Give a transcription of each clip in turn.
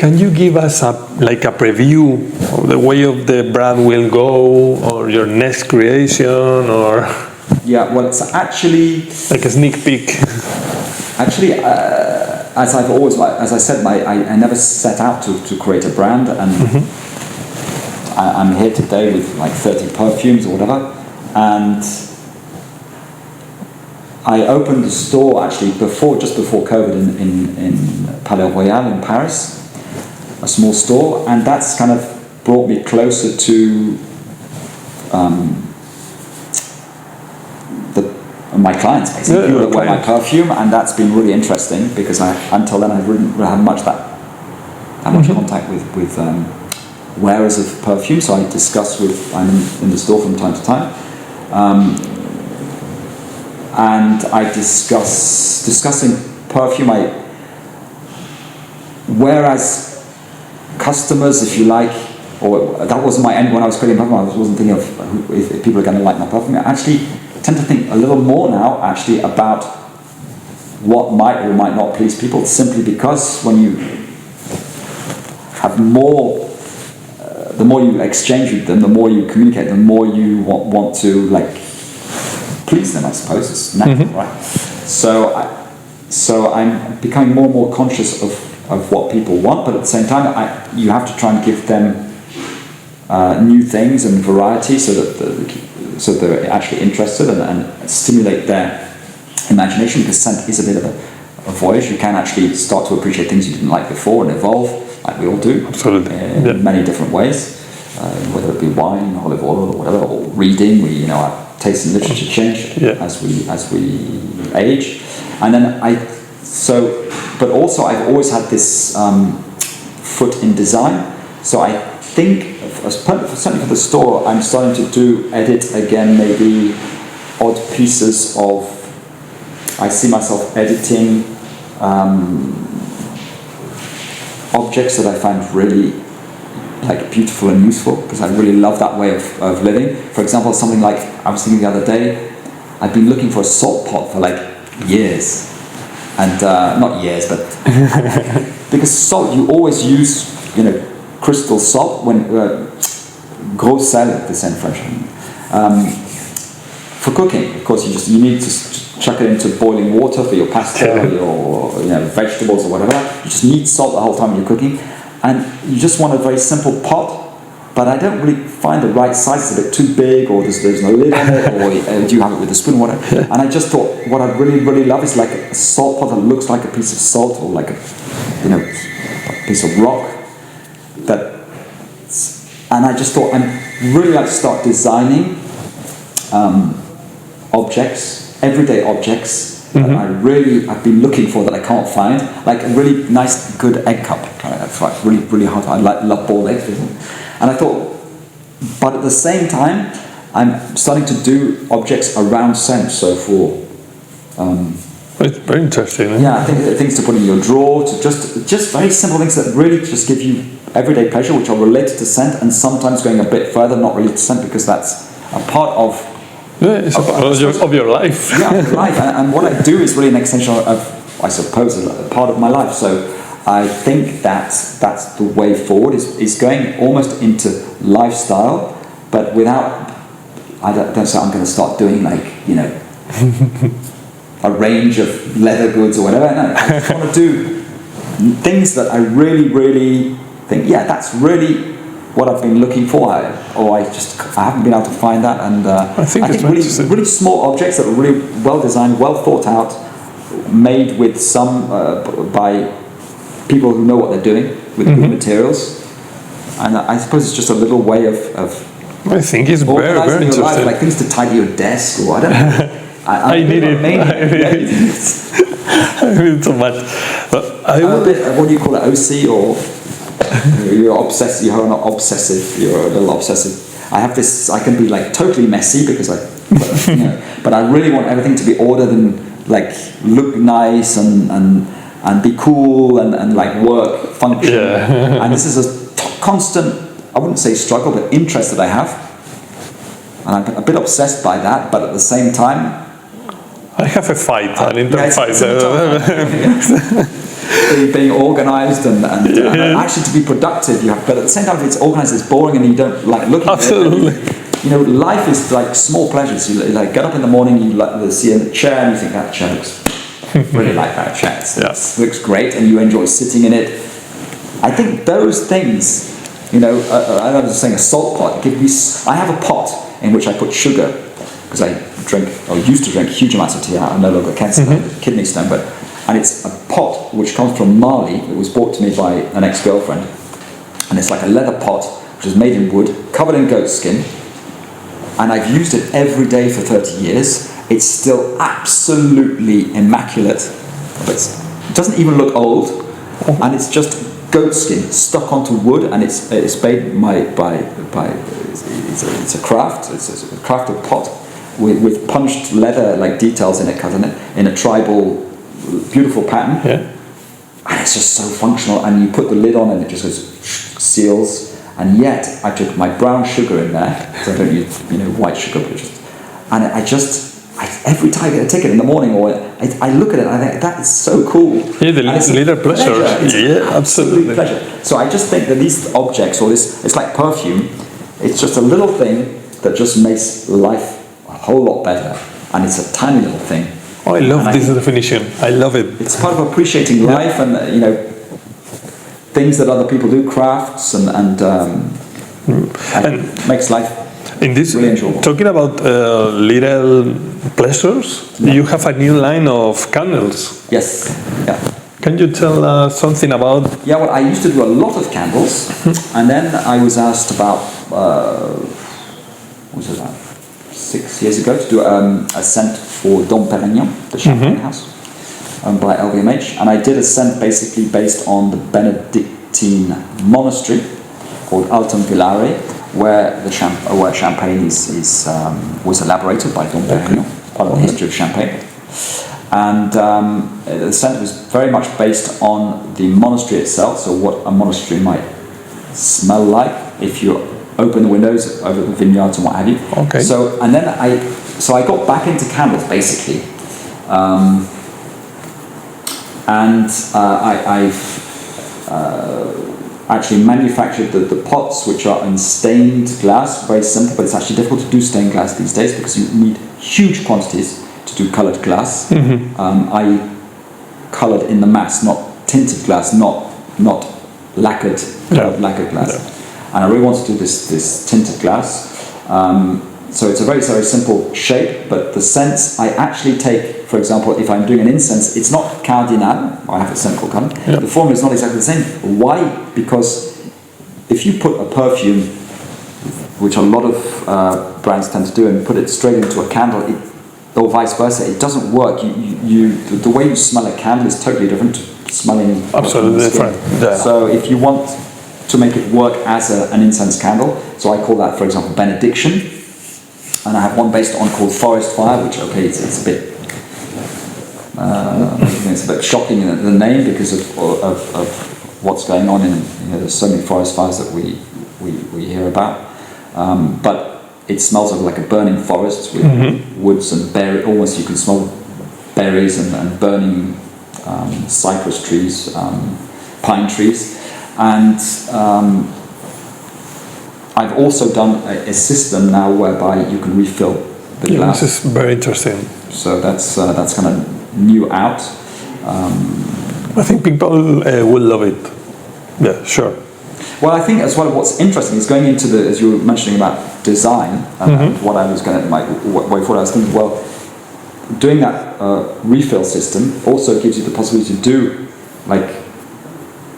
Can you give us a preview of the way of the brand will go, or your next creation, or? Yeah, well, it's actually like a sneak peek. Actually, as I said, I never set out to create a brand, and I'm here today with like 30 perfumes or whatever, and I opened a store actually just before COVID in Palais Royal in Paris, a small store, and that's kind of brought me closer to my clients, basically, people that wear my perfume, and that's been really interesting because until then I didn't really have much contact with wearers of perfume. So I discuss I'm in the store from time to time, and I discussing perfume. Whereas customers, if you like, or that wasn't my end when I was creating perfume. I wasn't thinking of if people are going to like my perfume. I actually tend to think a little more now, actually, about what might or might not please people. Simply because when you have more, the more you exchange with them, the more you communicate, the more you want to please them. I suppose it's natural, right? So I'm becoming more and more conscious of what people want, but at the same time, you have to try and give them new things and variety, so that they're actually interested and stimulate their imagination, because scent is a bit of a voyage. You can actually start to appreciate things you didn't like before and evolve, like we all do. Absolutely. In many different ways, whether it be wine, olive oil, or whatever, or reading. Our taste in literature change as we age. And then but also I've always had this foot in design. So I think, certainly for the store, I'm starting to edit again, maybe odd pieces of. I see myself editing objects that I find really beautiful and useful, because I really love that way of living. For example, something like, I was thinking the other day, I've been looking for a salt pot for years, and not years, but because salt, you always use crystal salt, when gros sel, they say in French, for cooking. Of course, you need to chuck it into boiling water for your pasta or your vegetables or whatever. You just need salt the whole time you're cooking, and you just want a very simple pot. But I don't really find the right size. It's a bit too big, or there's no lid on it, or do you have it with a spoon, or whatever. And I just thought, what I really, really love is a salt pot that looks like a piece of salt, or a piece of rock. And I just thought, I'd really like to start designing objects, everyday objects, that I've been looking for that I can't find, like a really nice, good egg cup. That's really, really hard. I love boiled eggs. And I thought, but at the same time, I'm starting to do objects around scent. So for it's very interesting. Yeah, I think things to put in your drawer, to just very simple things that really just give you everyday pleasure, which are related to scent, and sometimes going a bit further, not related to scent, because that's a part of it's a part of your life. Yeah, of your life. And what I do is really an extension of, I suppose, a part of my life. So I think that's the way forward, is going almost into lifestyle, but without, I don't say I'm going to start doing a range of leather goods or whatever. No, I just want to do things that I really, really think, that's really what I've been looking for, I haven't been able to find that. And I think really small objects that are really well designed, well thought out, made with by people who know what they're doing, with good materials. And I suppose it's just a little way of I think it's very, very interesting. Life, like things to tidy your desk, or I don't know. I need it. I need it so much. But what do you call it? OC, or you're obsessive? You're not obsessive. You're a little obsessive. I have this. I can be totally messy because but I really want everything to be ordered and look nice and be cool and work function. Yeah. And this is a constant, I wouldn't say struggle, but interest that I have. And I'm a bit obsessed by that, but at the same time, I have a fight, an internal fight. Being organised and actually to be productive, you have. But at the same time, if it's organised, it's boring, and you don't like looking Absolutely. at it. You know, life is like small pleasures. You like get up in the morning, you see a chair, and you think that chair looks really like that chair. It looks great, and you enjoy sitting in it. I think those things, you know, I was saying a salt pot. I have a pot in which I put sugar because I drink or used to drink huge amounts of tea. I no longer can, kidney stone, and it's a pot which comes from Mali. It was brought to me by an ex-girlfriend, and it's like a leather pot which is made in wood, covered in goat skin, and I've used it every day for 30 years. It's still absolutely immaculate, but it doesn't even look old, and it's just goat skin stuck onto wood, and it's made by it's a craft. It's a crafted pot with punched leather like details in it, cut in it in a tribal beautiful pattern. Yeah. And it's just so functional, and you put the lid on and it just goes seals. And yet I took my brown sugar in there, because I don't use white sugar, and every time I get a ticket in the morning, or I look at it and I think that is so cool. Yeah, the little pleasure. Yeah, absolutely. Pleasure. So I just think that these objects, or it's like perfume. It's just a little thing that just makes life a whole lot better, and it's a tiny little thing. Oh, I love this definition. I love it. It's part of appreciating life, and things that other people do, crafts, and makes life in this really enjoyable. Talking about little pleasures, you have a new line of candles. Yes. Yeah. Can you tell us something about? Yeah. Well, I used to do a lot of candles, and then I was asked about what was it, about 6 years ago, to do a scent for Dom Perignon, the champagne house, by LVMH, and I did a scent basically based on the Benedictine monastery called Altamvillare, where champagne was elaborated by Dom Perignon, part of the history of champagne. And the scent was very much based on the monastery itself, so what a monastery might smell like if you open the windows over the vineyards and what have you. Okay. So I got back into candles basically, and I've actually manufactured the pots, which are in stained glass. Very simple, but it's actually difficult to do stained glass these days because you need huge quantities to do coloured glass. I coloured in the mass, not tinted glass, not lacquered glass. Yeah. And I really want to do this tinted glass. So it's a very, very simple shape, but the scents I actually take, for example, if I'm doing an incense, it's not cardinal, I have a scent called cardinal. Yeah. The formula is not exactly the same. Why? Because if you put a perfume, which a lot of brands tend to do, and put it straight into a candle, or vice versa, it doesn't work. The way you smell a candle is totally different to smelling. Absolutely different. Yeah. So if you want to make it work as an incense candle, so I call that, for example, benediction, and I have one based on called forest fire, which it's a bit it's a bit shocking in the name because of what's going on in there's so many forest fires that we hear about, but it smells of like a burning forest with woods and berries. Almost you can smell berries and burning cypress trees, pine trees. And I've also done a system now whereby you can refill the glass. This is very interesting. So that's kind of new out. I think people will love it. Yeah, sure. Well, I think as well what's interesting is going into as you were mentioning about design, what I was thinking, well, doing that refill system also gives you the possibility to do like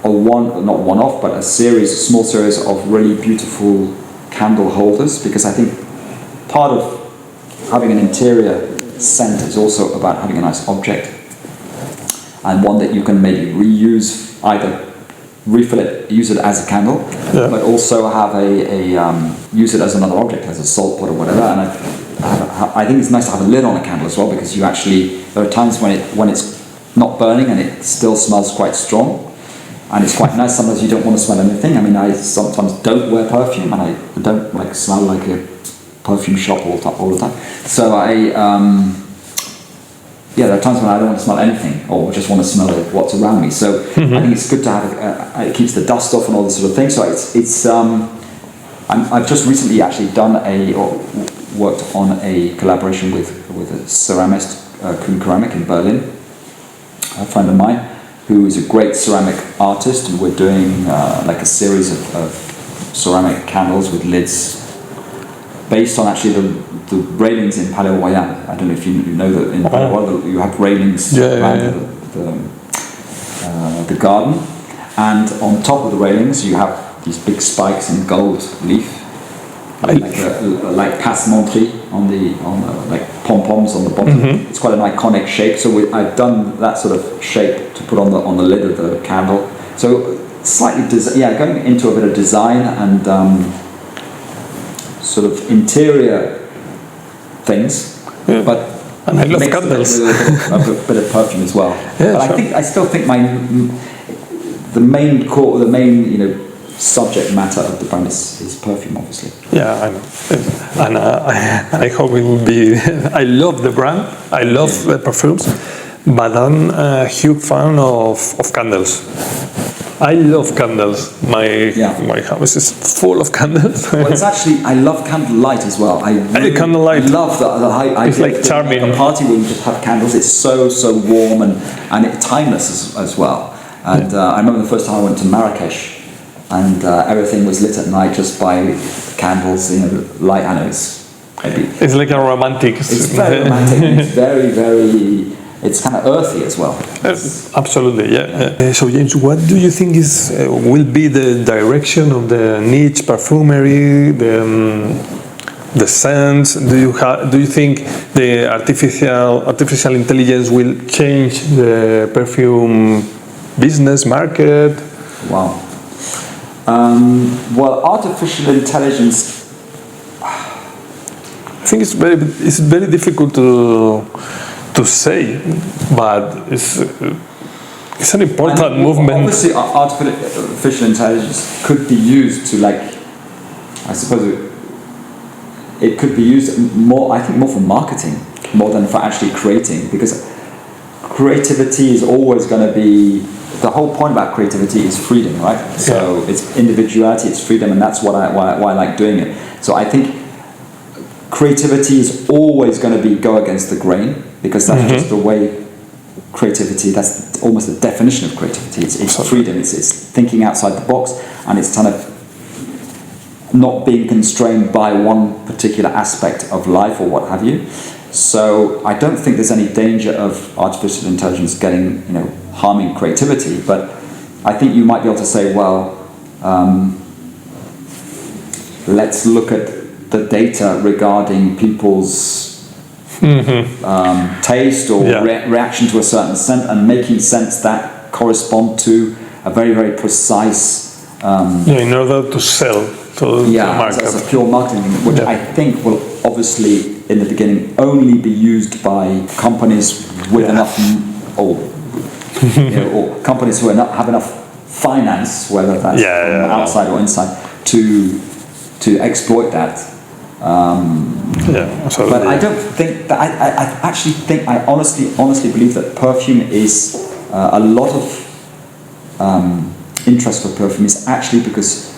not one-off, but a small series of really beautiful candle holders, because I think part of having an interior scent is also about having a nice object, and one that you can maybe reuse, either refill it, use it as a candle, but also have use it as another object, as a salt pot or whatever. And I think it's nice to have a lid on a candle as well, because there are times when it's not burning and it still smells quite strong. And it's quite nice. Sometimes you don't want to smell anything. I mean, I sometimes don't wear perfume, and I don't smell like a perfume shop all the time. So there are times when I don't want to smell anything, or just want to smell what's around me. So I think it's good to have. It keeps the dust off and all this sort of thing. So I've just recently actually worked on a collaboration with a ceramist, Kuhn Ceramic in Berlin, a friend of mine, who is a great ceramic artist, and we're doing like a series of ceramic candles with lids based on actually the railings in Palais Royal. I don't know if you know that in Palais Royal you have railings around the garden, and on top of the railings you have these big spikes in gold leaf, like passe-menterie on like pom-poms on the bottom. It's quite an iconic shape. So I've done that sort of shape to put on the lid of the candle. So slightly going into a bit of design and sort of interior things, but and I love candles. A bit of perfume as well. Yeah, but sure. I still think the main subject matter of the brand is perfume, obviously. Yeah, I know, and I hope it will be. I love the brand. I love the perfumes, but I'm a huge fan of candles. I love candles. My house is full of candles. Well, it's actually, I love candlelight as well. I candlelight. love that. It's like charming. A party where you just have candles. It's so warm and it's timeless as well. And I remember the first time I went to Marrakesh, and everything was lit at night just by candles. Light. I know it's like a romantic. It's very romantic. It's very. It's kind of earthy as well. Absolutely, yeah. So James, what do you think will be the direction of the niche perfumery, the scents? Do you think the artificial intelligence will change the perfume business market? Wow. Well, artificial intelligence, I think it's very difficult to say, but it's an important movement. Obviously, artificial intelligence could be used to, like, I suppose it could be used more. I think more for marketing more than for actually creating, because creativity is always going to be. The whole point about creativity is freedom, right? So it's individuality, it's freedom, and that's why I like doing it. So I think creativity is always going to go against the grain, because that's just the way creativity, that's almost the definition of creativity. It's freedom, it's thinking outside the box, and it's kind of not being constrained by one particular aspect of life or what have you. So I don't think there's any danger of artificial intelligence harming creativity, but I think you might be able to say, well, let's look at the data regarding people's taste or reaction to a certain scent, and making scents that correspond to a very, very precise... in order to sell to the market. So it's a pure marketing thing, which I think will obviously, in the beginning, only be used by companies with enough... or companies who have enough finance, whether that's from outside or inside, to exploit that. But I don't think that. I honestly believe that perfume is a lot of interest for perfume is actually because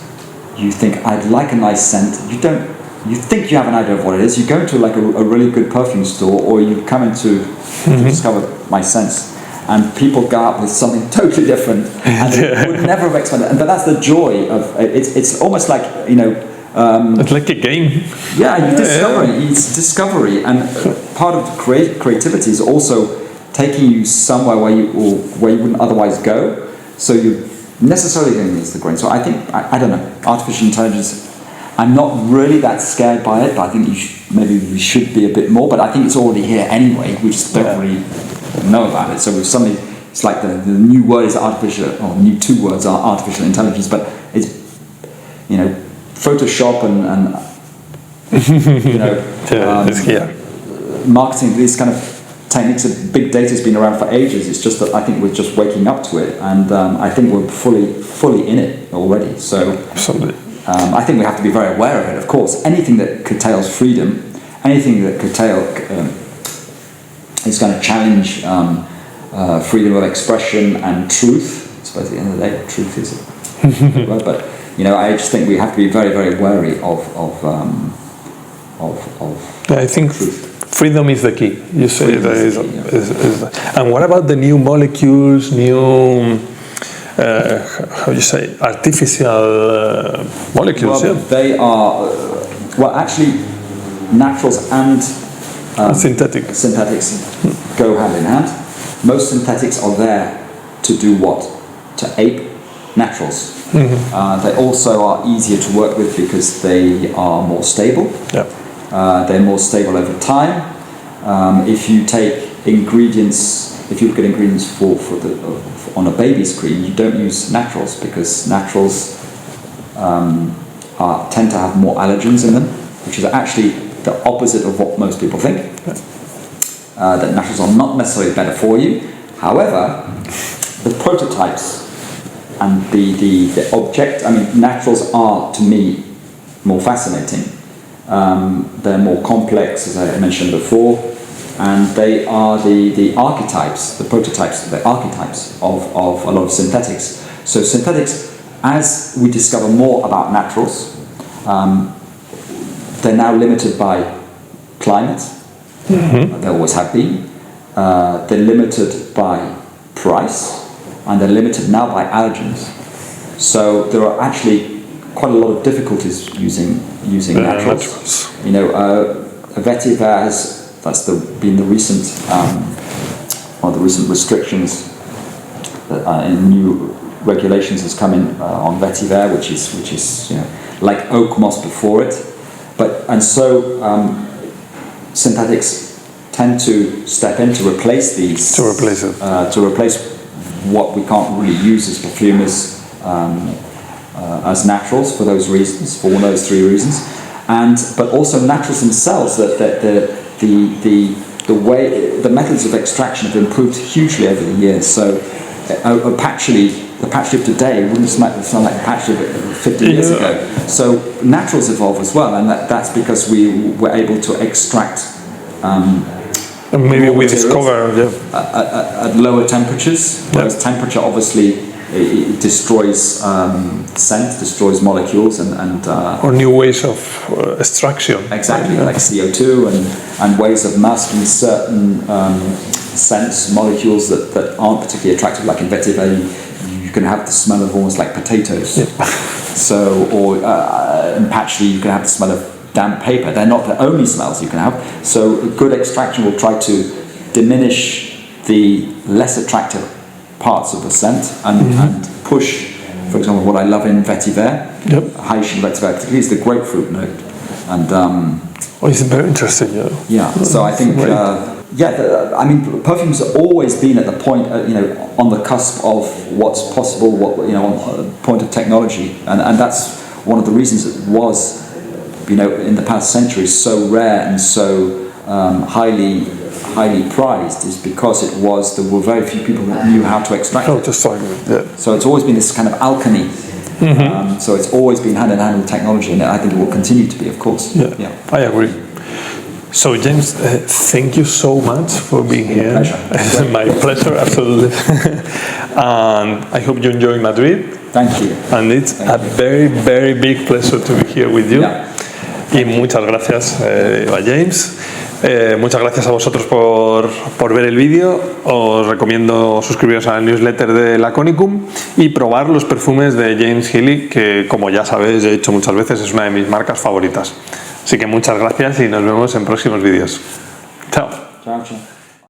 you think, I'd like a nice scent. You think you have an idea of what it is. You go into like a really good perfume store, or you come into to discover my scents, and people go out with something totally different, and they would never have expected. But that's the joy of it. It's almost like it's like a game. It's discovery, and part of creativity is also taking you somewhere where you wouldn't otherwise go. So you're necessarily going against the grain. So I think I don't know, artificial intelligence. I'm not really that scared by it, but I think maybe we should be a bit more. But I think it's already here anyway. We just don't really know about it. So if somebody, it's like the new word is artificial, or new two words are artificial intelligence, but it's Photoshop and marketing, these kind of techniques of big data has been around for ages. It's just that I think we're just waking up to it, and I think we're fully in it already. So absolutely. I think we have to be very aware of it. Of course, anything that curtails freedom, anything that It's going to challenge freedom of expression and truth. I suppose at the end of the day, truth is it. Right? But I just think we have to be very, very wary of I think truth. Freedom is the key. You say Freedom that is is, the key, yeah. and what about the new molecules, new how you say, artificial molecules? Well, they are actually naturals and Synthetics go hand in hand. Most synthetics are there to do what? To ape naturals. They also are easier to work with because they are more stable. Yeah. They're more stable over time. If you take ingredients, if you look at ingredients on a baby's cream, you don't use naturals because naturals tend to have more allergens in them, which is actually the opposite of what most people think. That naturals are not necessarily better for you. However, the prototypes and the object, naturals are to me more fascinating. They're more complex, as I mentioned before, and they are the archetypes, the prototypes, the archetypes of a lot of synthetics. So synthetics, as we discover more about naturals, they're now limited by climate. They always have been. They're limited by price, and they're limited now by allergens. So there are actually quite a lot of difficulties using naturals. Vetiver that's been the recent restrictions in new regulations has come in on vetiver, which is like oak moss before it. Synthetics tend to step in to replace these. To replace it. To replace what we can't really use as perfumers as naturals for those reasons, for one of those three reasons, but also naturals themselves. That the methods of extraction have improved hugely over the years. So the patchouli of today wouldn't sound like the patchouli of 50 years ago. So naturals evolve as well, and that's because we were able to extract. And maybe we discover at lower temperatures, whereas temperature obviously it destroys scent, destroys molecules, and or new ways of extraction. Exactly, like CO2 and ways of masking certain scents, molecules that aren't particularly attractive, like in vetiver. You can have the smell of almost like potatoes. So, or in patchouli, you can have the smell of damp paper. They're not the only smells you can have. So a good extraction will try to diminish the less attractive parts of the scent and push, for example, what I love in vetiver, Haitian vetiver particularly, is the grapefruit note. And it's very interesting. So I think perfumes have always been at the point, on the cusp of what's possible, on the point of technology, and that's one of the reasons it was, in the past centuries, so rare and so highly prized, is because there were very few people that knew how to extract it. So it's always been this kind of alchemy. So it's always been hand in hand with technology, and I think it will continue to be, of course. I agree. So James, thank you so much for being here. Pleasure. My pleasure, absolutely. And I hope you enjoy Madrid. Thank you. And it's a very, very big pleasure to be here with you. Y muchas gracias a James. Muchas gracias a vosotros por ver el vídeo. Os recomiendo suscribiros al newsletter de Laconicum y probar los perfumes de James Heeley, que, como ya sabéis, he dicho muchas veces, es una de mis marcas favoritas. Así que muchas gracias y nos vemos en próximos vídeos. Chao. Chao, chao.